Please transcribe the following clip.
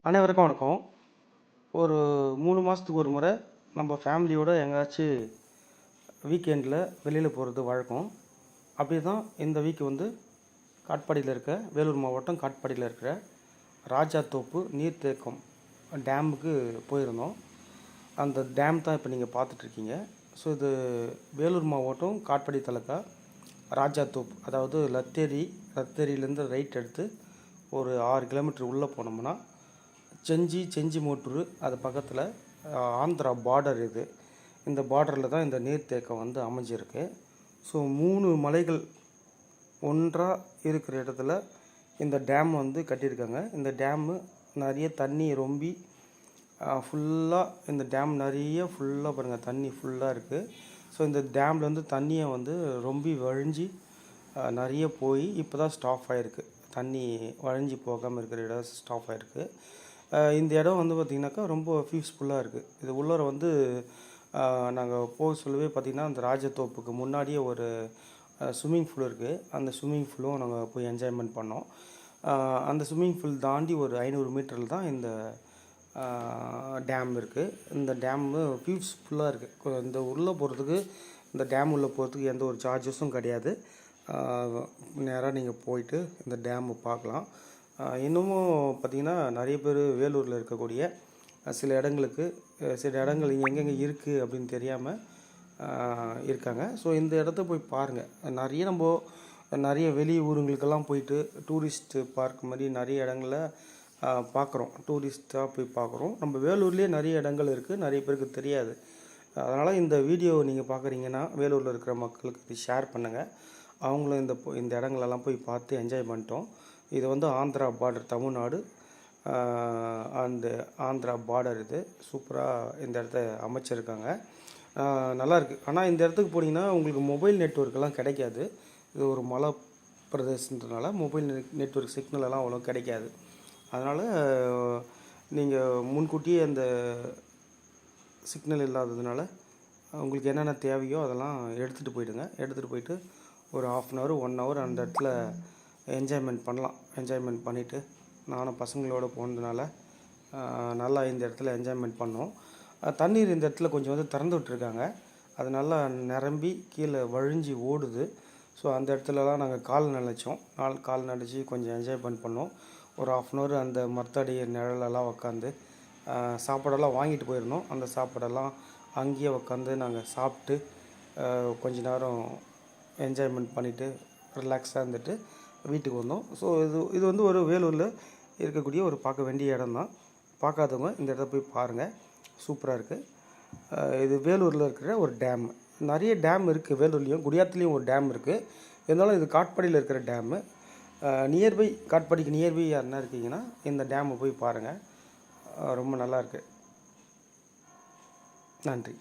அனைவருக்கும் வணக்கம். ஒரு 3 மாதத்துக்கு ஒரு முறை நம்ம ஃபேமிலியோடு எங்கேயாச்சும் வீக்கெண்டில் வெளியில் போகிறது வழக்கம். அப்படி தான் இந்த வீக் காட்பாடியில் இருக்க வேலூர் மாவட்டம் காட்பாடியில் இருக்கிற ராஜாத்தோப்பு நீர்த்தேக்கம் டேமுக்கு போயிருந்தோம். அந்த டேம் தான் இப்போ நீங்கள் பார்த்துட்ருக்கீங்க. ஸோ இது வேலூர் மாவட்டம் காட்பாடி தாலுக்கா ராஜாத்தோப்பு, அதாவது லத்தேரியிலேருந்து ரைட் எடுத்து ஒரு 6 கிலோமீட்டர் உள்ளே போனோம்னா செஞ்சி மோட்டூர், அது பக்கத்தில் ஆந்திரா பார்டர். இந்த பார்டரில் தான் இந்த நீர்த்தேக்கம் அமைஞ்சிருக்கு. ஸோ 3 மலைகள் ஒன்றாக இருக்கிற இடத்துல இந்த டேம் கட்டியிருக்காங்க. இந்த டேமு நிறைய தண்ணி ரொம்பி ஃபுல்லாக, இந்த டேம் நிறைய ஃபுல்லாக பாருங்கள், தண்ணி ஃபுல்லாக இருக்குது. ஸோ இந்த டேம்லேருந்து தண்ணியை ரொம்பி வழிஞ்சி நிறைய போய் இப்போ தான் ஸ்டாப் ஆகிருக்கு. தண்ணி வழிஞ்சி போகாமல் இருக்கிற இடம் ஸ்டாப் ஆகிருக்கு. இந்த இடம் பார்த்திங்கனாக்கா ரொம்ப பீஸ்ஃபுல்லாக இருக்குது. இது உள்ளார நாங்கள் போக சொல்லவே பார்த்திங்கன்னா அந்த ராஜத்தோப்புக்கு முன்னாடியே ஒரு ஸ்விம்மிங் பூல் இருக்குது. அந்த ஸ்விம்மிங் பூலும் நாங்கள் போய் என்ஜாய்மெண்ட் பண்ணோம். அந்த ஸ்விம்மிங் பூல் தாண்டி ஒரு 500 மீட்டரில் தான் இந்த டேம் இருக்குது. இந்த டேம்மு பீஸ்ஃபுல்லாக இருக்குது. இந்த உள்ளே போகிறதுக்கு, இந்த டேம் உள்ளே போகிறதுக்கு எந்த ஒரு சார்ஜஸும் கிடையாது. நேராக நீங்கள் போயிட்டு இந்த டேமை பார்க்கலாம். இன்னமும் பார்த்திங்கன்னா நிறைய பேர் வேலூரில் இருக்கக்கூடிய சில இடங்கள் எங்கெங்கே இருக்குது அப்படின்னு தெரியாமல் இருக்காங்க. ஸோ இந்த இடத்த போய் பாருங்கள். நிறைய வெளி ஊருங்களுக்கெல்லாம் போயிட்டு டூரிஸ்ட்டு பார்க் மாதிரி நிறைய இடங்களில் பார்க்குறோம். டூரிஸ்ட்டாக போய் பார்க்குறோம். நம்ம வேலூர்லேயே நிறைய இடங்கள் இருக்குது, நிறைய பேருக்கு தெரியாது. அதனால் இந்த வீடியோ நீங்கள் பார்க்குறீங்கன்னா வேலூரில் இருக்கிற மக்களுக்கு இது ஷேர் பண்ணுங்கள். அவங்களும் இந்த இடங்களெல்லாம் போய் பார்த்து என்ஜாய் பண்ணிட்டோம். இது ஆந்திரா பார்டர், தமிழ்நாடு அந்த ஆந்திரா பார்டர். இது சூப்பராக இந்த இடத்த அமைச்சிருக்காங்க, நல்லாயிருக்கு. ஆனால் இந்த இடத்துக்கு போனீங்கன்னா உங்களுக்கு மொபைல் நெட்வொர்க்கெல்லாம் கிடைக்காது. இது ஒரு மலை பிரதேசன்றதுனால மொபைல் நெட்வொர்க் சிக்னலெல்லாம் அவ்வளோ கிடைக்காது. அதனால் நீங்கள் முன்கூட்டியே அந்த சிக்னல் இல்லாததுனால உங்களுக்கு என்னென்ன தேவையோ அதெல்லாம் எடுத்துகிட்டு போயிடுங்க. எடுத்துகிட்டு போயிட்டு ஒரு 1/2 hour 1 hour அந்த இடத்துல என்ஜாய்மெண்ட் பண்ணலாம். என்ஜாய்மெண்ட் பண்ணிவிட்டு நானும் பசங்களோடு போனதுனால நல்லா இந்த இடத்துல என்ஜாய்மெண்ட் பண்ணோம். தண்ணீர் இந்த இடத்துல கொஞ்சம் திறந்து விட்டுருக்காங்க. அது நல்லா நிரம்பி கீழே வழிஞ்சி ஓடுது. ஸோ அந்த இடத்துலலாம் நாங்கள் கால் நனைச்சி கொஞ்சம் என்ஜாய்மெண்ட் பண்ணோம். ஒரு 1/2 hour அந்த மரத்தடி நிழலெல்லாம் உக்காந்து சாப்பாடெல்லாம் வாங்கிட்டு போயிருந்தோம். அந்த சாப்பாடெல்லாம் அங்கேயே உக்காந்து நாங்கள் சாப்பிட்டு கொஞ்ச நேரம் என்ஜாய்மெண்ட் பண்ணிவிட்டு ரிலாக்ஸாக இருந்துட்டு வீட்டுக்கு வந்தோம். ஸோ இது ஒரு வேலூரில் இருக்கக்கூடிய ஒரு பார்க்க வேண்டிய இடம் தான். பார்க்காதவங்க இந்த இடத்த போய் பாருங்கள், சூப்பராக இருக்குது. இது வேலூரில் இருக்கிற ஒரு டேம். நிறைய டேம் இருக்குது வேலூர்லேயும், குடியாத்துலேயும் ஒரு டேம் இருக்குது. இருந்தாலும் இது காட்பாடியில் இருக்கிற டேமு. நியர்பை, காட்பாடிக்கு நியர்பை யாருன்னா இருக்கீங்கன்னா இந்த டேமை போய் பாருங்கள், ரொம்ப நல்லாயிருக்கு. நன்றி.